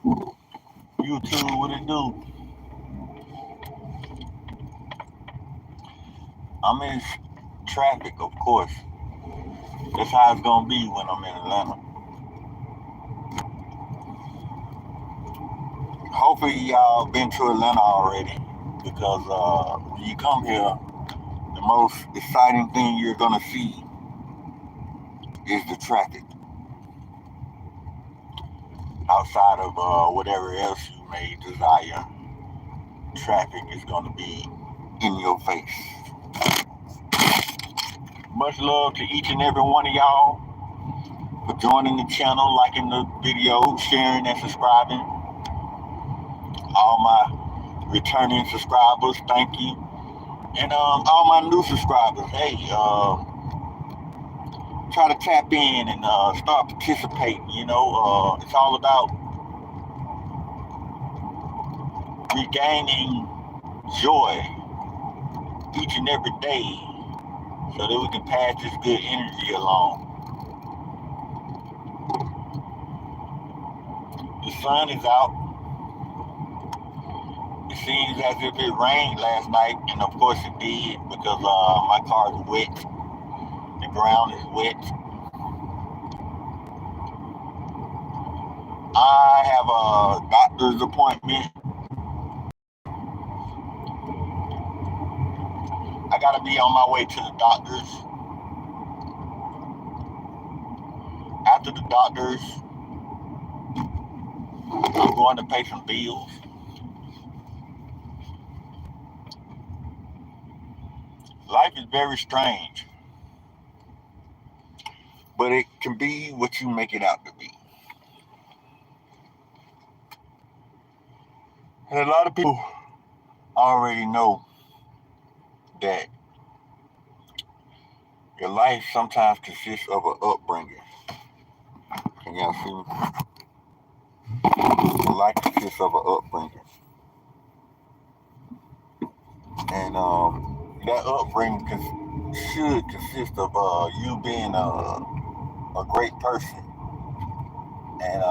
YouTube, what it do? I'm in traffic, of course. That's how it's gonna be when I'm in Atlanta. Hopefully y'all been to Atlanta already, because when you come here, the most exciting thing you're gonna see is the traffic. Outside of whatever else you may desire, traffic is gonna be in your face. Much love to each and every one of y'all for joining the channel, liking the video, sharing and subscribing. All my returning subscribers, thank you. And all my new subscribers, hey, try to tap in and start participating. It's all about regaining joy each and every day so that we can pass this good energy along. The sun is out. It seems as if it rained last night, and of course it did because my car is wet. The ground is wet. I have a doctor's appointment. I gotta be on my way to the doctor's. After the doctor's, I'm going to pay some bills. Life is very strange, but it can be what you make it out to be. And a lot of people already know that your life sometimes consists of an upbringing. Can y'all see me? Your life consists of an upbringing. And that upbringing should consist of you being a great person and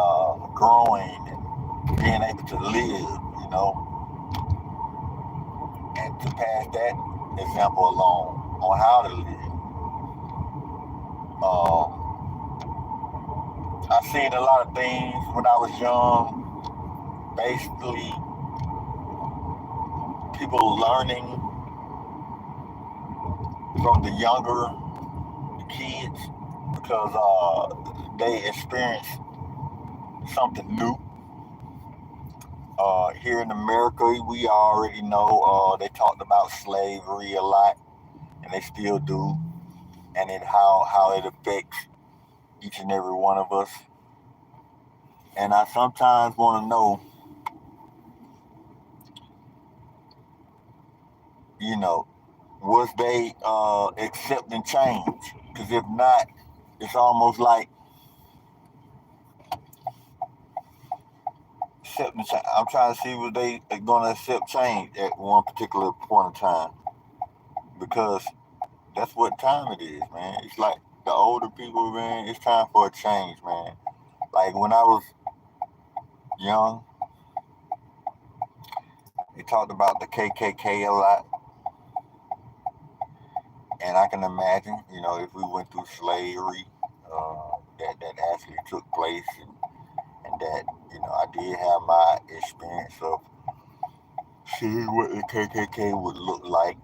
growing and being able to live, and to pass that example along on how to live. I've seen a lot of things when I was young. Basically, people learning from the younger kids because they experience something new. Here in America, we already know they talked about slavery a lot, and they still do, and how it affects each and every one of us. And I sometimes want to know, you know, was they accepting change? Because if not, it's almost like accepting change. I'm trying to see was they going to accept change at one particular point in time, because that's what time it is, man. It's like the older people, man. It's time for a change, man. Like when I was young, they talked about the KKK a lot, and I can imagine, if we went through slavery, that actually took place, and that I did have my experience of seeing what the KKK would look like,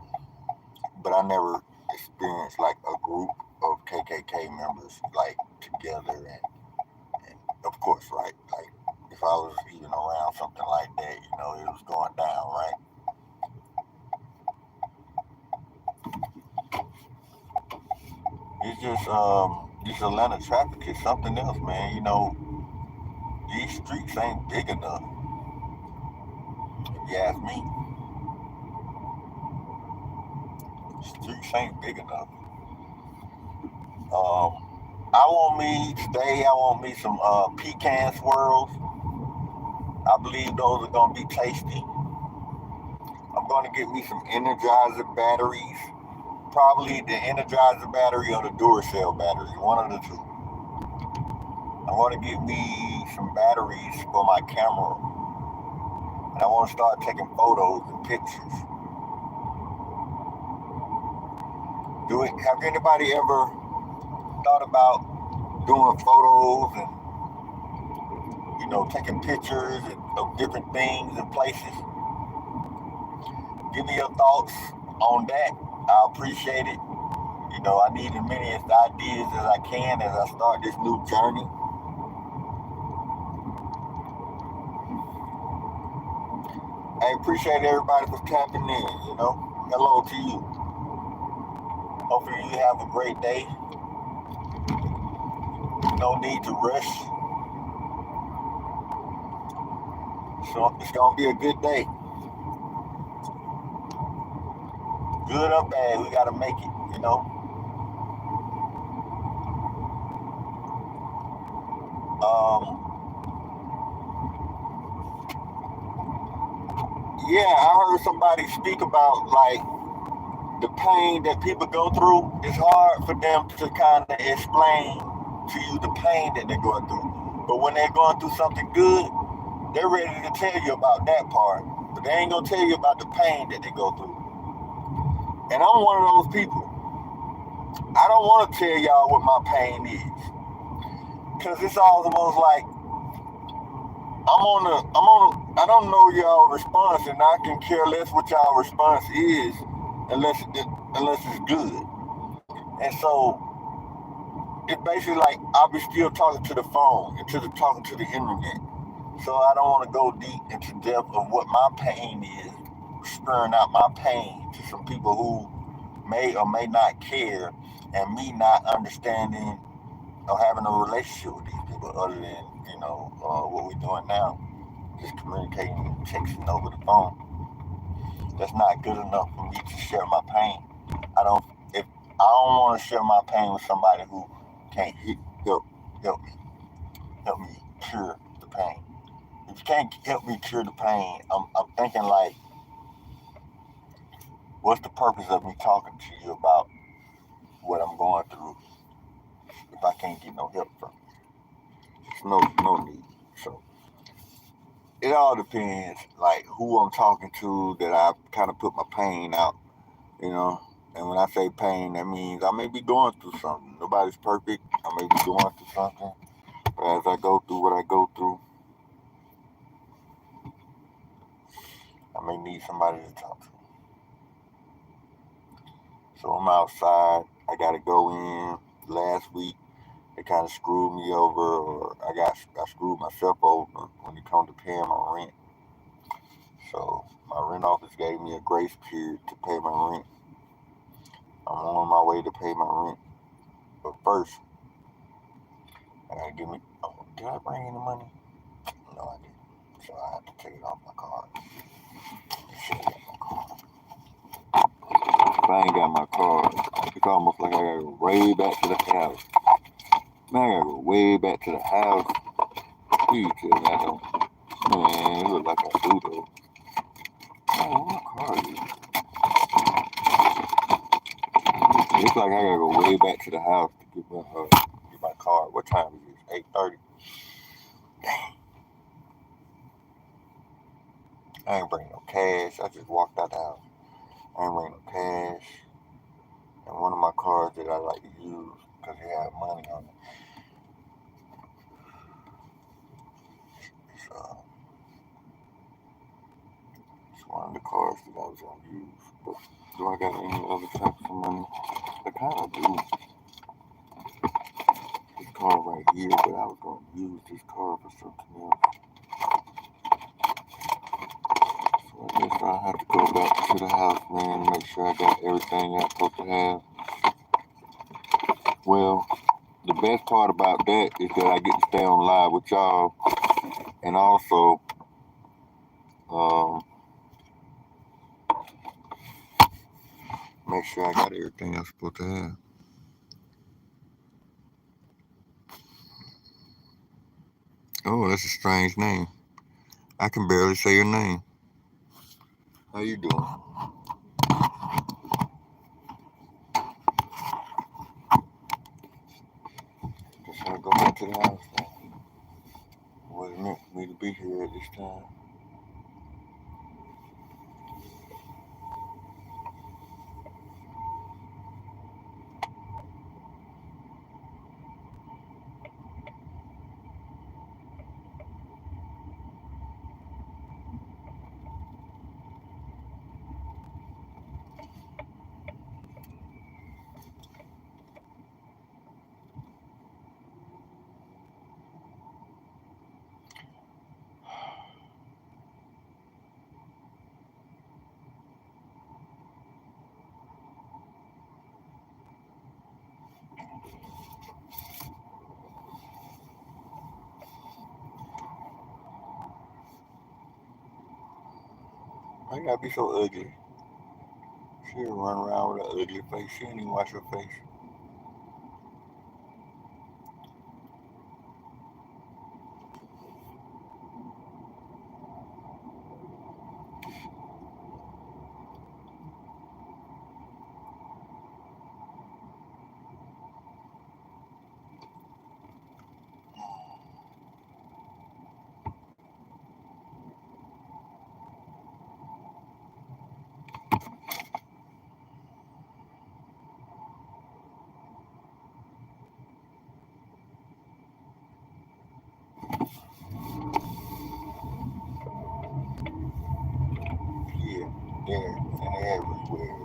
but I never experienced like a group of KKK members like together, and of course, right, like if I was even around something like that, it was going down, right. It's just this Atlanta traffic is something else, man. These streets ain't big enough. If you ask me, streets ain't big enough. I want me today. I want me some pecan swirls. I believe those are gonna be tasty. I'm gonna get me some Energizer batteries. Probably the Energizer battery or the Duracell battery, one of the two. I want to get me some batteries for my camera. And I want to start taking photos and pictures. Have anybody ever thought about doing photos and taking pictures of different things and places? Give me your thoughts on that. I appreciate it. I need as many ideas as I can as I start this new journey. I appreciate everybody for tapping in. Hello to you. Hopefully you have a great day. No need to rush. So it's gonna be a good day. Good or bad, we gotta make it. Yeah, I heard somebody speak about like the pain that people go through. It's hard for them to kind of explain to you the pain that they're going through. But when they're going through something good, they're ready to tell you about that part. But they ain't gonna tell you about the pain that they go through. And I'm one of those people. I don't want to tell y'all what my pain is, cause it's almost like I don't know y'all response, and I can care less what y'all response is, unless it's good. And so it's basically like I'll be still talking to the phone and talking to the internet. So I don't want to go deep into depth of what my pain is, stirring out my pain to some people who may or may not care, and me not understanding or having a relationship with these people other than what we're doing now, just communicating, texting over the phone. That's not good enough for me to share my pain. I don't if I don't want to share my pain with somebody who can't help help me help me cure the pain. If you can't help me cure the pain, I'm thinking like, what's the purpose of me talking to you about what I'm going through if I can't get no help from you? There's no need. So it all depends, like who I'm talking to that I kind of put my pain out, you know. And when I say pain, that means I may be going through something. Nobody's perfect. I may be going through something, but as I go through what I go through, I may need somebody to talk to. So I'm outside. I gotta go in. Last week they kind of screwed me over, or I screwed myself over when it comes to paying my rent. So my rent office gave me a grace period to pay my rent. I'm on my way to pay my rent, but first I gotta give me. Oh, did I bring any money? No, I didn't. So I have to take it off my card. Should have got my card. If I ain't got my card, it's almost like I gotta go way back to the house. Man, I gotta go way back to the house. Please tell me I don't. Man, it look like I do though. Man, where my card is? It's like I gotta go way back to the house to get my card. What time is it? 8:30. I ain't bring no cash. I just walked out the house. I ain't bring no cash. And one of my cards that I like to use because it had money on it. So it's one of the cards that I was gonna use. But do I got any other types of money? I kind of do. This card right here, but I was gonna use this card for something else. So I guess I'll have to go back to the house, man, and make sure I got everything I'm supposed to have. Well, the best part about that is that I get to stay on live with y'all, and also make sure I got everything I'm supposed to have. Oh, that's a strange name. I can barely say your name. How you doing? Guess I'll go back to the house now. was meant for me to be here at this time. Why you gotta be so ugly? She run around with an ugly face. She ain't even wash her face. Yeah, there and everywhere.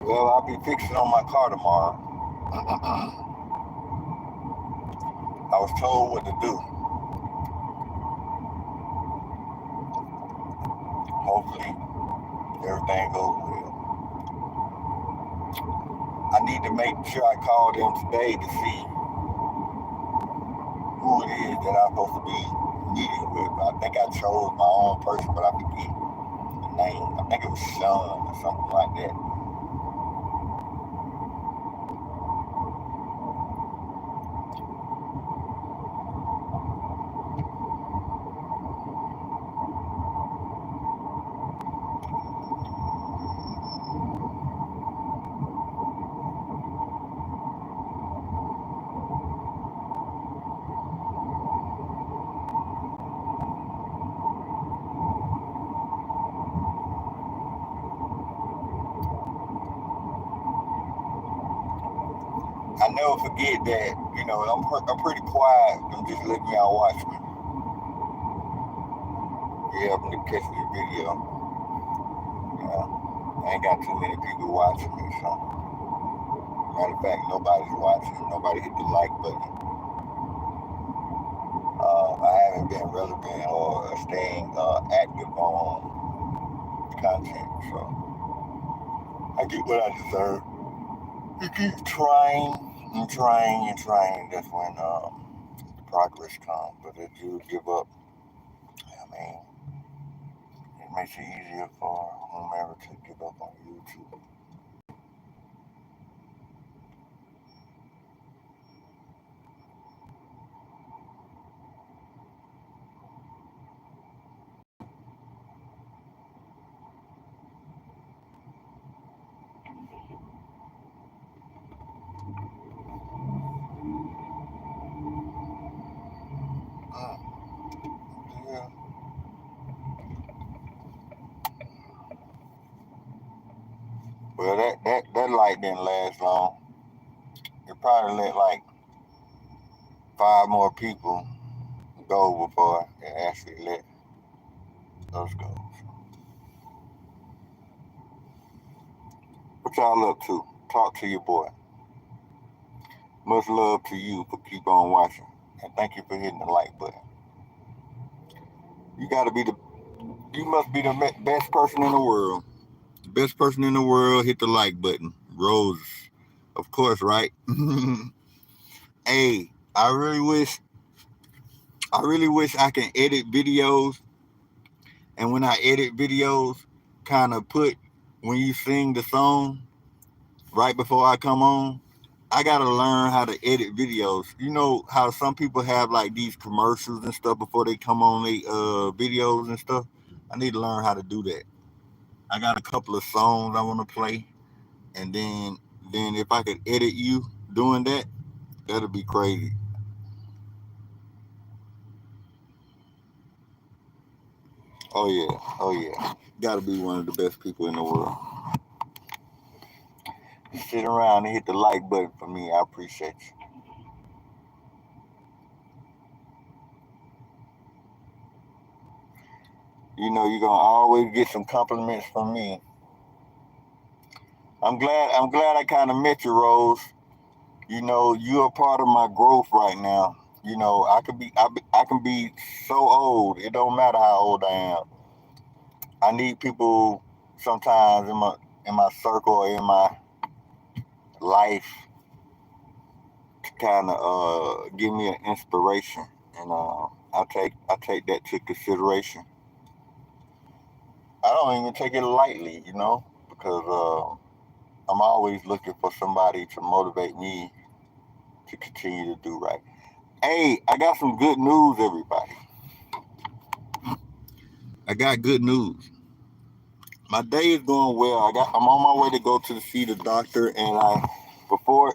Well, I'll be fixing on my car tomorrow. I was told what to do. Hopefully, everything goes well. I need to make sure I call them today to see who it is that I'm supposed to be meeting with. I think I chose my own person, but I forget the name. I think it was Sean or something like that. I never forget that, I'm pretty quiet. I'm just letting y'all watch me. Yeah, I'm gonna catch the video. I ain't got too many people watching me, so matter of fact, nobody's watching. Nobody hit the like button. I haven't been relevant or staying active on content, so I get what I deserve. You keep trying and trying and trying. That's when progress comes. But if you give up, I mean, it makes it easier for whomever to give up on YouTube. Mm, yeah. Well, that light didn't last long. It probably let like five more people go before it actually let us go. What y'all up to? Talk to your boy. Much love to you for keep on watching, and thank you for hitting the like button. You gotta be the, you must be the best person in the world. The best person in the world. Hit the like button. Rose, of course, right? Hey, I really wish I can edit videos, and when I edit videos, kind of put when you sing the song right before I come on, I gotta learn how to edit videos. You know how some people have like these commercials and stuff before they come on the videos and stuff. I need to learn how to do that. I got a couple of songs I want to play, and then if I could edit you doing that, that'd be crazy. Oh yeah, oh yeah. Gotta be one of the best people in the world. Sit around and hit the like button for me. I appreciate you. You know you're gonna always get some compliments from me. I'm glad I kind of met you, Rose. You know, you're a part of my growth right now. You know, I can be so old. It don't matter how old I am. I need people sometimes in my circle or in my life to kind of give me an inspiration, and I take that to consideration. I don't even take it lightly, you know, because I'm always looking for somebody to motivate me to continue to do right. Hey, I got some good news, everybody. I got good news. My day is going well. I'm on my way to go to see the doctor, and I before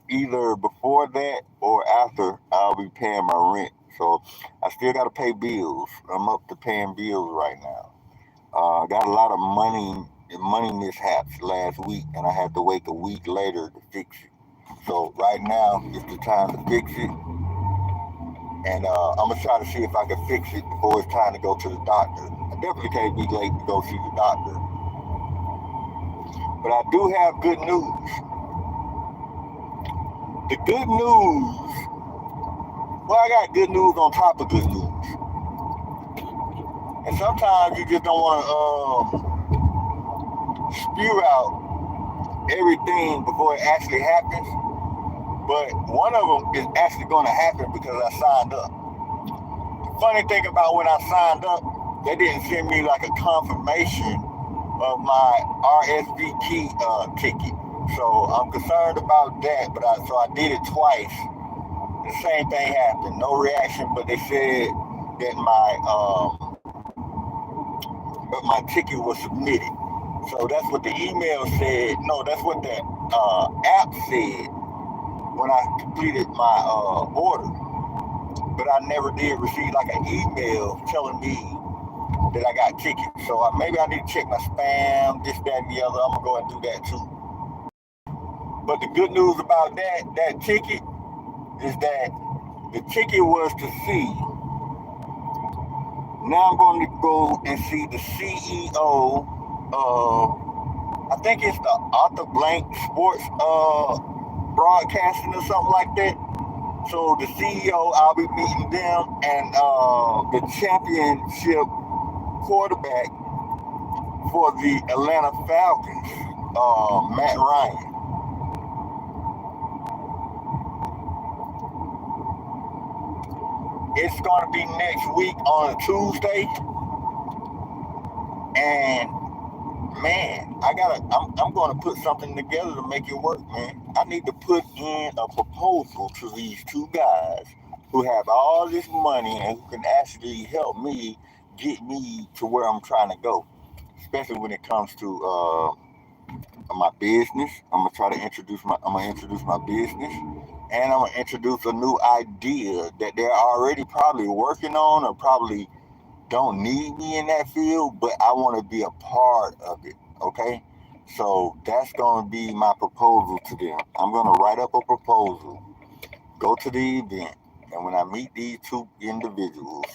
that or after I'll be paying my rent. So I still got to pay bills. I'm up to paying bills right now. I got a lot of money mishaps last week, and I had to wait a week later to fix it. So right now is the time to fix it, and I'm gonna try to see if I can fix it before it's time to go to the doctor. I definitely can't be late to go see the doctor, but I do have good news. The good news, well, I got good news on top of good news, and sometimes you just don't want to spew out everything before it actually happens. But one of them is actually going to happen because I signed up. The funny thing about when I signed up, they didn't send me like a confirmation of my RSVP ticket. So I'm concerned about that. So I did it twice. The same thing happened. No reaction, but they said that my ticket was submitted. So that's what the email said. No, that's what the app said when I completed my order. But I never did receive like an email telling me that I got tickets. So maybe I need to check my spam, this, that, and the other. I'm gonna go and do that too. But the good news about that ticket is that the ticket was to see. Now I'm going to go and see the CEO of, I think it's the Arthur Blank Sports Broadcasting or something like that. So the CEO, I'll be meeting them, and the championship quarterback for the Atlanta Falcons, Matt Ryan. It's going to be next week on a Tuesday, and man, I'm going to put something together to make it work, man. I need to put in a proposal to these two guys who have all this money and who can actually help me get me to where I'm trying to go, especially when it comes to my business. I'm gonna introduce my business, and I'm gonna introduce a new idea that they're already probably working on, or probably don't need me in that field, but I want to be a part of it. Okay, so that's gonna be my proposal to them. I'm gonna write up a proposal, go to the event, and when I meet these two individuals,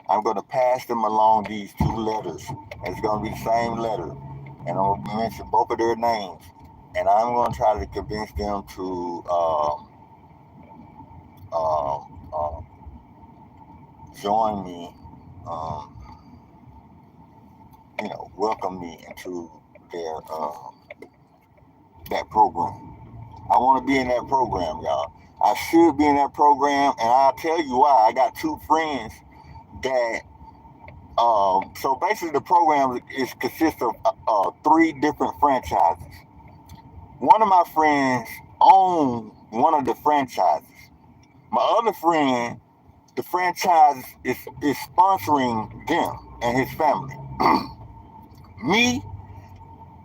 I'm going to pass them along these two letters. And it's going to be the same letter. And I'm going to mention both of their names. And I'm going to try to convince them to um, um, join me, um, welcome me into their that program. I want to be in that program, y'all. I should be in that program, and I'll tell you why. I got two friends that so basically, the program is consists of three different franchises. one of my friends own one of the franchises. My other friend, the franchise is sponsoring them and his family. Me,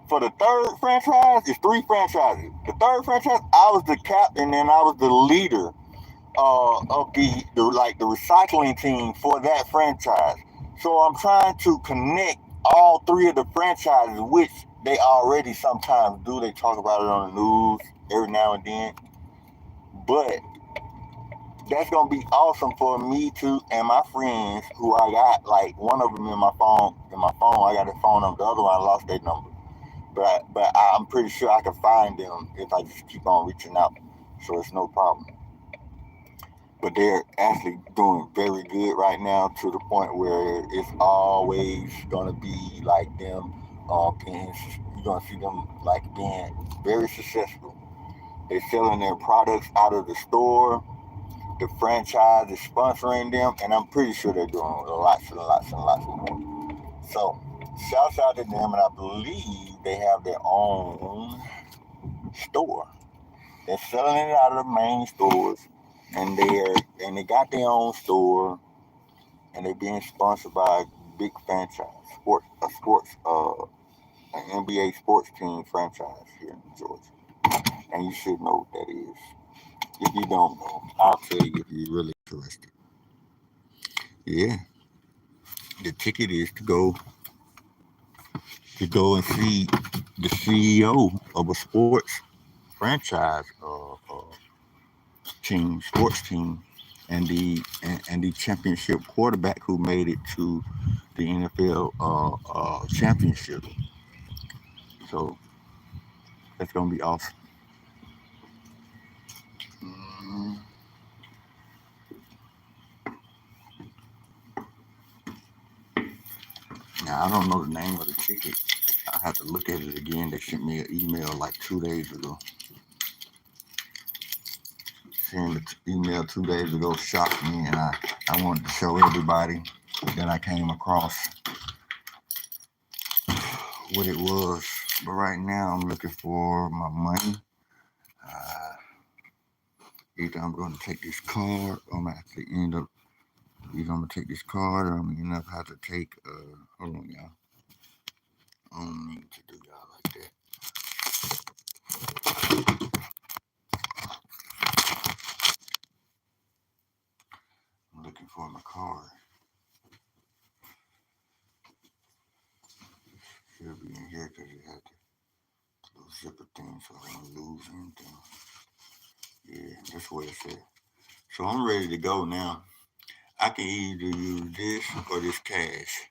for the third franchise, it's three franchises. The third franchise, I was the captain and I was the leader of the recycling team for that franchise. So I'm trying to connect all three of the franchises, which they already sometimes do. They talk about it on the news every now and then. But that's gonna be awesome for me to and my friends who I got like one of them in my phone. I got a phone number. The other one I lost their number. But I'm pretty sure I can find them if I just keep on reaching out. So it's no problem. But they're actually doing very good right now to the point where it's always gonna be like them being you're gonna see them like being very successful. They're selling their products out of the store. The franchise is sponsoring them, and I'm pretty sure they're doing lots and lots and lots more. So, shouts out to them, and I believe they have their own store. They're selling it out of the main stores, and they got their own store, and they're being sponsored by a big franchise, an NBA sports team franchise here in Georgia, and you should know what that is. If you don't know, I'll tell you if you're really interested. Yeah, the ticket is to go and see the CEO of a sports franchise sports team, and the championship quarterback who made it to the NFL championship. So that's gonna be awesome. Mm, Now I don't know the name of the ticket. I have to look at it again. They sent me an email like 2 days ago. Seeing the email 2 days ago shocked me, and I wanted to show everybody that I came across what it was. But right now I'm looking for my money. Uh, Either I'm going to take this card, or I'm going to have to end up. Either I'm going to take this card, or I'm going to end up have to take. Hold on, y'all. I don't mean to do y'all like that. I'm looking for my card. Should be in here because it had the little zipper thing, so I don't lose anything. Yeah, that's what it said. So I'm ready to go now. I can either use this or this cash.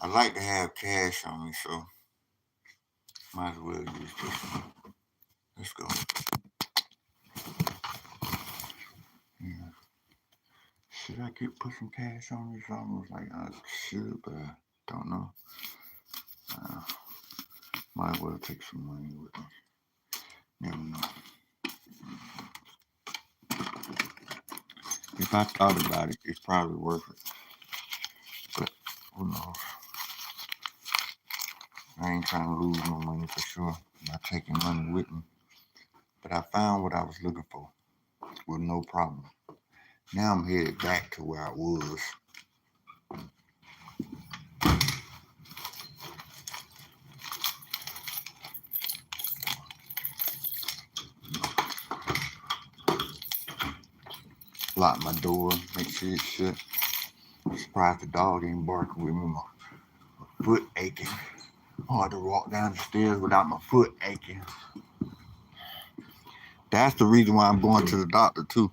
I like to have cash on me, so might as well use this one. Let's go. Yeah. Should I keep pushing cash on me? It's almost like I should, but I don't know. Uh, might as well take some money with me. Never know. If I thought about it, it's probably worth it. But who knows? I ain't trying to lose no money for sure. I'm not taking money with me. But I found what I was looking for with no problem. Now I'm headed back to where I was. Lock my door, make sure it's shut. I'm surprised the dog ain't barking with me. My foot aching. Hard to walk down the stairs without my foot aching. That's the reason why I'm going to the doctor too.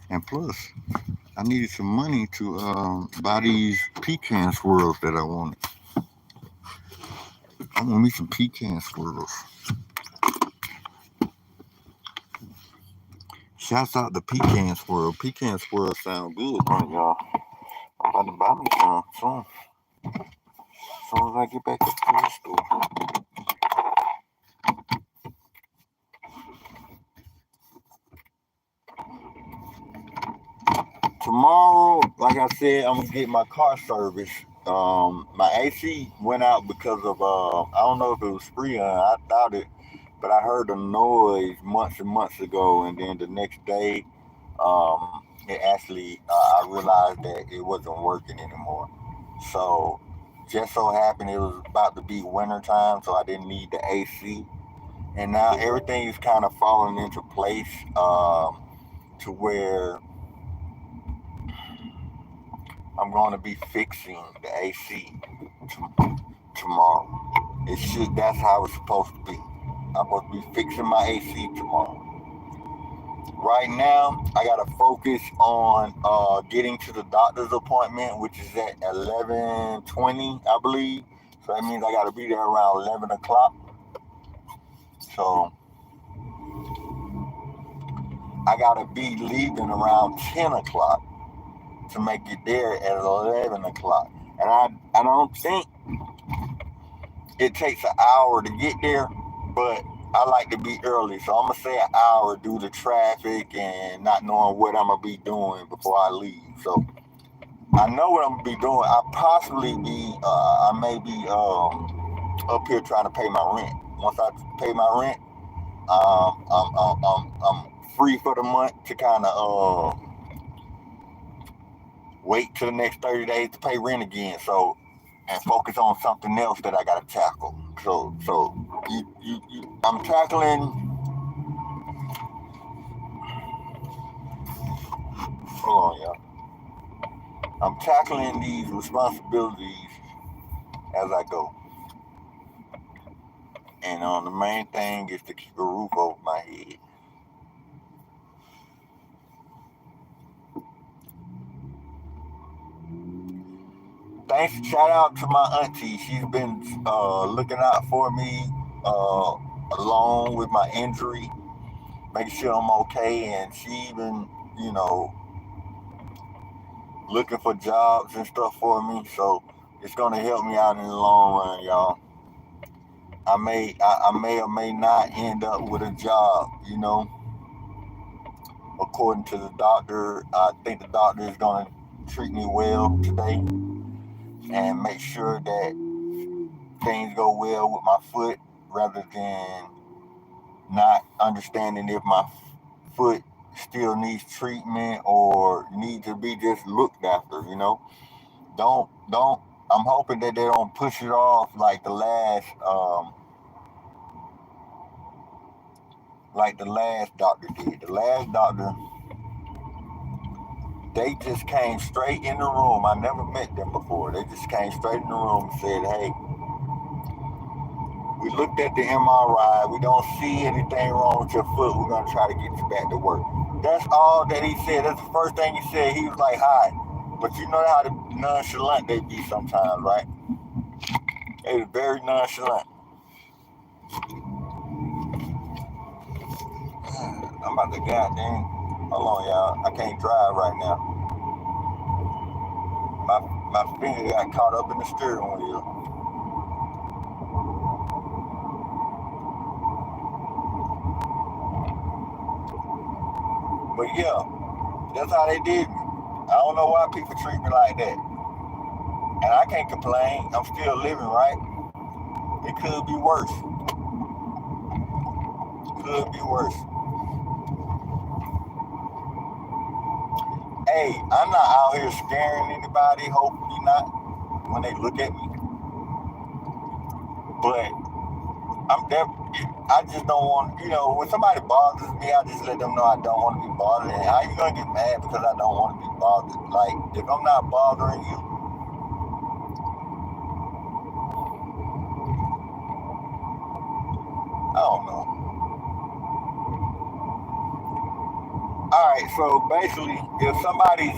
And plus, I needed some money to buy these pecan swirls that I wanted. I want me some pecan swirls. Shouts out to pecan swirl. Pecan swirls sound good, don't y'all? I'm about to buy me some soon. As soon as I get back up to the store. tomorrow, like I said, I'm gonna get my car service. My AC went out because of I don't know if it was Freon. I doubt it, but I heard a noise months and months ago, and then the next day, it actually I realized that it wasn't working anymore. So just so happened it was about to be winter time, so I didn't need the AC, and now everything is kind of falling into place to where I'm going to be fixing the AC tomorrow. It should. That's how it's supposed to be. I'm supposed to be fixing my AC tomorrow. Right now, I gotta focus on getting to the doctor's appointment, which is at 11:20, I believe. So that means I gotta be there around 11 o'clock. So I gotta be leaving around 10 o'clock to make it there at 11 o'clock. And I don't think it takes an hour to get there, but I like to be early, so I'm gonna say an hour due to traffic and not knowing what I'm gonna be doing before I leave. So I know what I'm gonna be doing. I may be up here trying to pay my rent. Once I pay my rent, I'm free for the month to kind of wait till the next 30 days to pay rent again. So and focus on something else that I gotta tackle. I'm tackling. Hold on, y'all. I'm tackling these responsibilities as I go, and the main thing is to keep a roof over my head. Thanks, shout out to my auntie. She's been looking out for me uh, along with my injury, making sure I'm okay, and she even, you know, looking for jobs and stuff for me. So it's gonna help me out in the long run, y'all. I may or may not end up with a job, you know, according to the doctor. I think the doctor is gonna treat me well today and make sure that things go well with my foot rather than not understanding if my foot still needs treatment or needs to be just looked after, you know. Don't I'm hoping that they don't push it off like the last doctor did. The last doctor, they just came straight in the room. I never met them before. They just came straight in the room and said, "Hey, we looked at the MRI. We don't see anything wrong with your foot. We're gonna try to get you back to work." That's all that he said. That's the first thing he said. He was like, "Hi," but you know how nonchalant they be sometimes, right? They was very nonchalant. I'm about to goddamn. Hold on, y'all. I can't drive right now. My my finger got caught up in the steering wheel. But yeah, that's how they did me. I don't know why people treat me like that. And I can't complain. I'm still living, right? It could be worse. Could be worse. Hey, I'm not out here scaring anybody, hopefully not, when they look at me. But I just don't want, when somebody bothers me, I just let them know I don't want to be bothered. And how you gonna get mad because I don't want to be bothered? Like, if I'm not bothering you, I don't know. All right, so basically, if somebody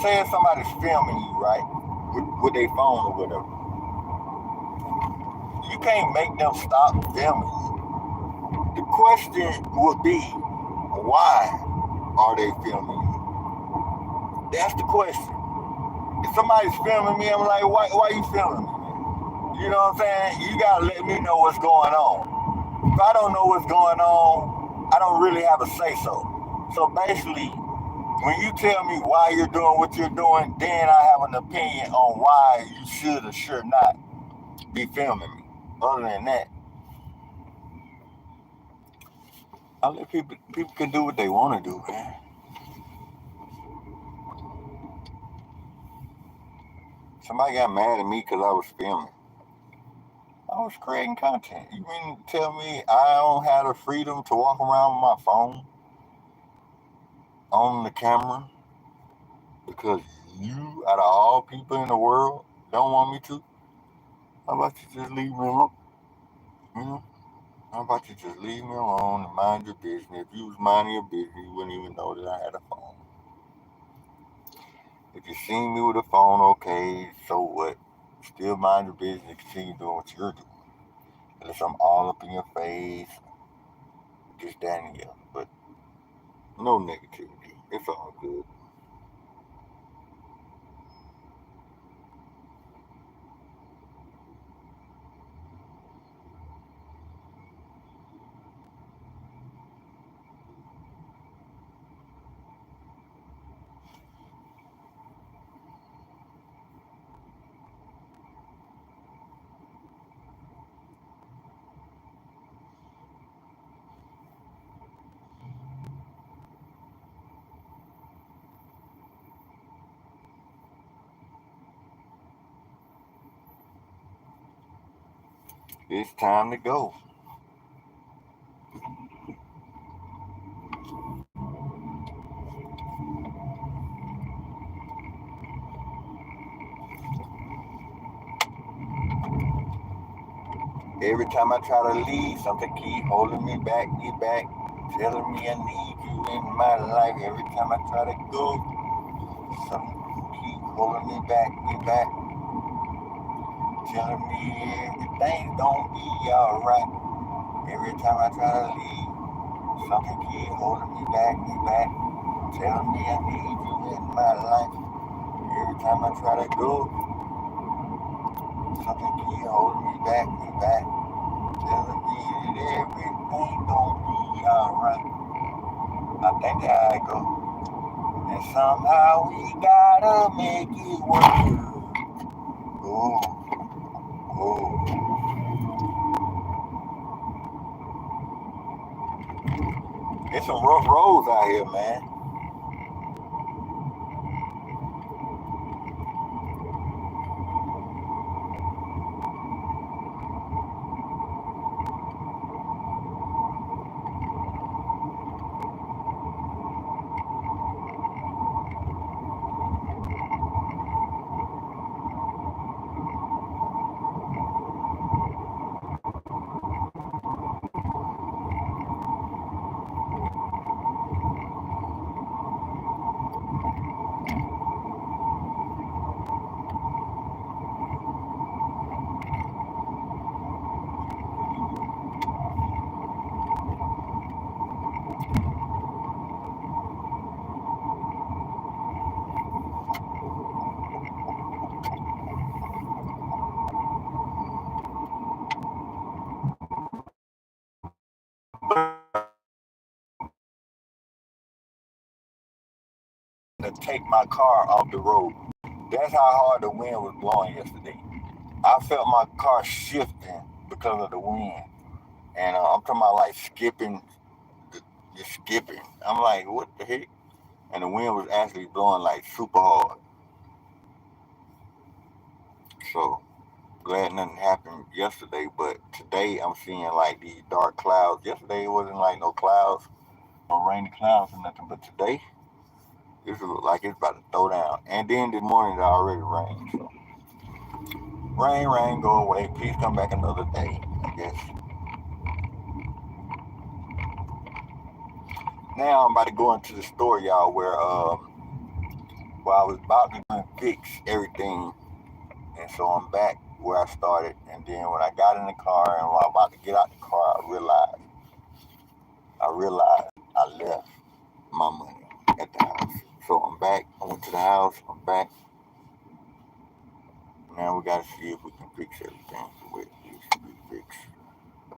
says somebody's filming you, right, with their phone or whatever, you can't make them stop filming you. The question would be, why are they filming you? That's the question. If somebody's filming me, I'm like, why you filming me? You know what I'm saying? You gotta let me know what's going on. If I don't know what's going on, I don't really have a say so. So basically, When you tell me why you're doing what you're doing, then I have an opinion on why you should or should not be filming me. Other than that, I let people can do what they want to do, man. Somebody got mad at me because I was filming. I was creating content. You mean to tell me I don't have the freedom to walk around with my phone on the camera because you, out of all people in the world, don't want me to? How about you just leave me alone? You know? How about you just leave me alone and mind your business? If you was minding your business, you wouldn't even know that I had a phone. If you seen me with a phone, okay, so what? Still mind your business and continue doing what you're doing. Unless I'm all up in your face, this, that, and the other. But no negativity. It's all good. It's time to go. Every time I try to leave, something keep holding me back, telling me I need you in my life. Every time I try to go, something keep holding me back, telling me everything's gonna be alright. Every time I try to leave, something keep holding me back, telling me I need you in my life. Every time I try to go, something keep holding me back, telling me that everything gonna be alright. I think that's how it go. And somehow we gotta make it work. Oh, oh. It's some rough roads out here, man. To take my car off the road. That's how hard the wind was blowing yesterday. I felt my car shifting because of the wind. And I'm talking about like skipping, just skipping. I'm like, what the heck? And the wind was actually blowing like super hard. So glad nothing happened yesterday, but today I'm seeing like these dark clouds. Yesterday it wasn't like no clouds, no rainy clouds or nothing, but today it looks like it's about to throw down. And then this morning it already rained. So rain, go away. Please come back another day, I guess. Now I'm about to go into the store, y'all, where I was about to fix everything, and so I'm back where I started. And then when I got in the car and when I was about to get out the car, I realized I left my money at the house. So I'm back. I went to the house. I'm back. Now we gotta see if we can fix everything the way it needs to be fixed.